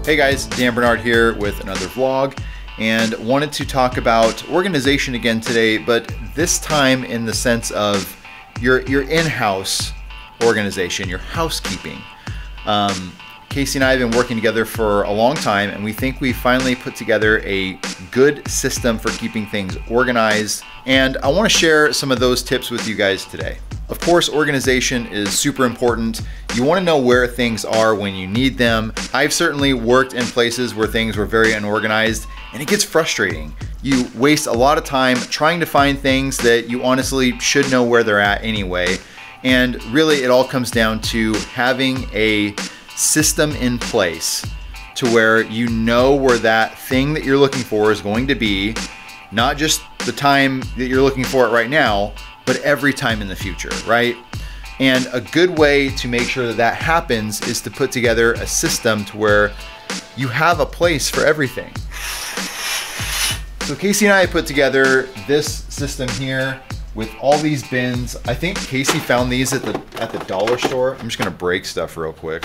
Hey guys, Dan Bernard here with another vlog, and wanted to talk about organization again today, but this time in the sense of your in-house organization, your housekeeping. Casey and I have been working together for a long time, and we think we finally put together a good system for keeping things organized, and I want to share some of those tips with you guys today. Of course, organization is super important. You want to know where things are when you need them. I've certainly worked in places where things were very unorganized, and it gets frustrating. You waste a lot of time trying to find things that you honestly should know where they're at anyway. And really, it all comes down to having a system in place to where you know where that thing that you're looking for is going to be, not just the time that you're looking for it right now, but every time in the future, right? And a good way to make sure that that happens is to put together a system to where you have a place for everything. So Casey and I put together this system here with all these bins. I think Casey found these at the dollar store. I'm just gonna break stuff real quick.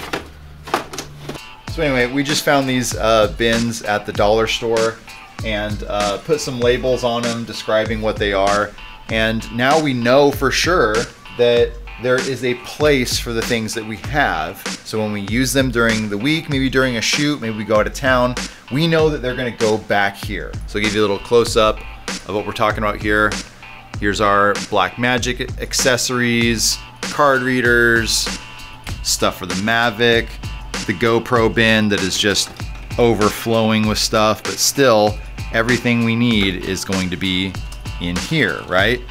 So anyway, we just found these bins at the dollar store and put some labels on them describing what they are. And now we know for sure that there is a place for the things that we have. So when we use them during the week, maybe during a shoot, maybe we go out of town, we know that they're gonna go back here. So I'll give you a little close up of what we're talking about here. Here's our Blackmagic accessories, card readers, stuff for the Mavic, the GoPro bin that is just overflowing with stuff, but still everything we need is going to be in here, right?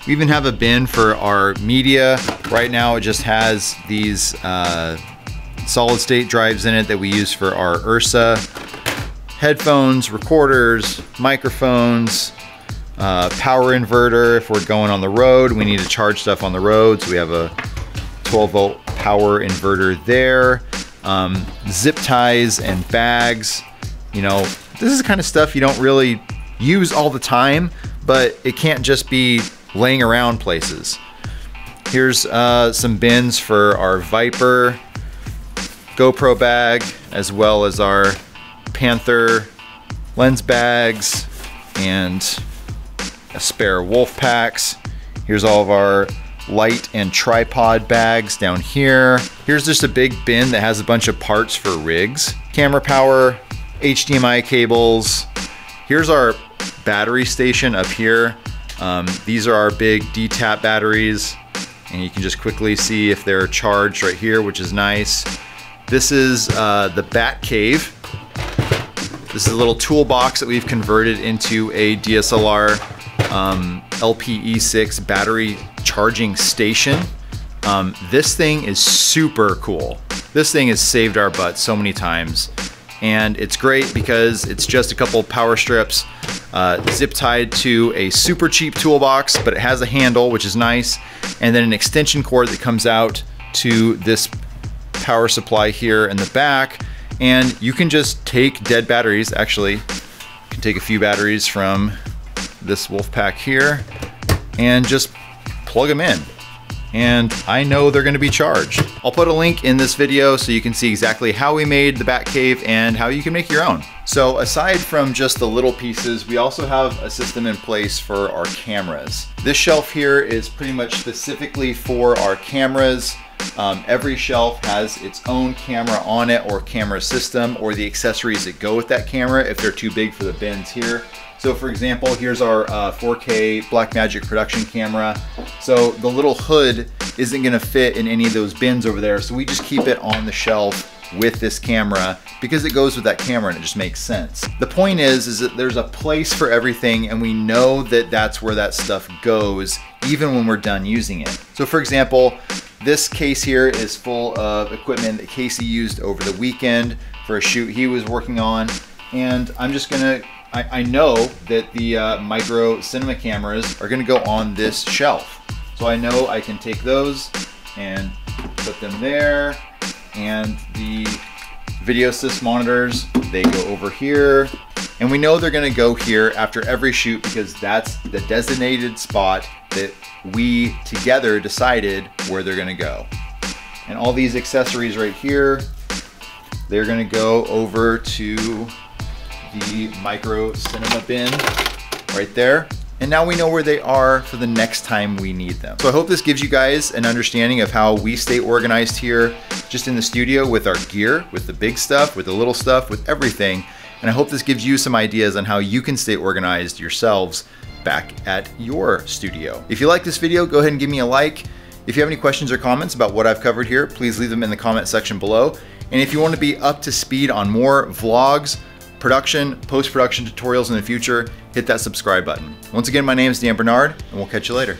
We even have a bin for our media. Right now it just has these solid state drives in it that we use for our Ursa. Headphones, recorders, microphones, power inverter if we're going on the road. We need to charge stuff on the road, so we have a 12-volt power inverter there. Zip ties and bags. You know, this is the kind of stuff you don't really use all the time, but it can't just be laying around places. Here's some bins for our Viper GoPro bag, as well as our Panther lens bags and a spare wolf packs. Here's all of our light and tripod bags down here. Here's just a big bin that has a bunch of parts for rigs. Camera power, HDMI cables. Here's our battery station up here. These are our big D-tap batteries, and you can just quickly see if they're charged right here, which is nice. This is the Bat Cave. This is a little toolbox that we've converted into a DSLR LPE6 battery charging station. This thing is super cool. This thing has saved our butt so many times. And it's great because it's just a couple power strips zip tied to a super cheap toolbox, but it has a handle, which is nice, and then an extension cord that comes out to this power supply here in the back. And you can just take dead batteries. Actually, you can take a few batteries from this wolf pack here and just plug them in. And I know they're gonna be charged. I'll put a link in this video so you can see exactly how we made the Bat Cave and how you can make your own. So aside from just the little pieces, we also have a system in place for our cameras. This shelf here is pretty much specifically for our cameras. Every shelf has its own camera on it, or camera system, or the accessories that go with that camera if they're too big for the bins here. So for example, here's our 4K Blackmagic production camera. So the little hood isn't gonna fit in any of those bins over there, so we just keep it on the shelf with this camera because it goes with that camera and it just makes sense. The point is that there's a place for everything, and we know that that's where that stuff goes even when we're done using it. So for example, this case here is full of equipment that Casey used over the weekend for a shoot he was working on, and I'm just gonna I know that the micro cinema cameras are gonna go on this shelf. So I know I can take those and put them there, and the video assist monitors, they go over here, and we know they're gonna go here after every shoot because that's the designated spot that we together decided where they're gonna go. And all these accessories right here they're gonna go over to the micro cinema bin right there. And now we know where they are for the next time we need them. So I hope this gives you guys an understanding of how we stay organized here just in the studio with our gear, with the big stuff, with the little stuff, with everything. And I hope this gives you some ideas on how you can stay organized yourselves back at your studio. If you like this video, go ahead and give me a like. If you have any questions or comments about what I've covered here, please leave them in the comment section below. And if you want to be up to speed on more vlogs, production, post-production tutorials in the future, hit that subscribe button. Once again, my name is Dan Bernard, and we'll catch you later.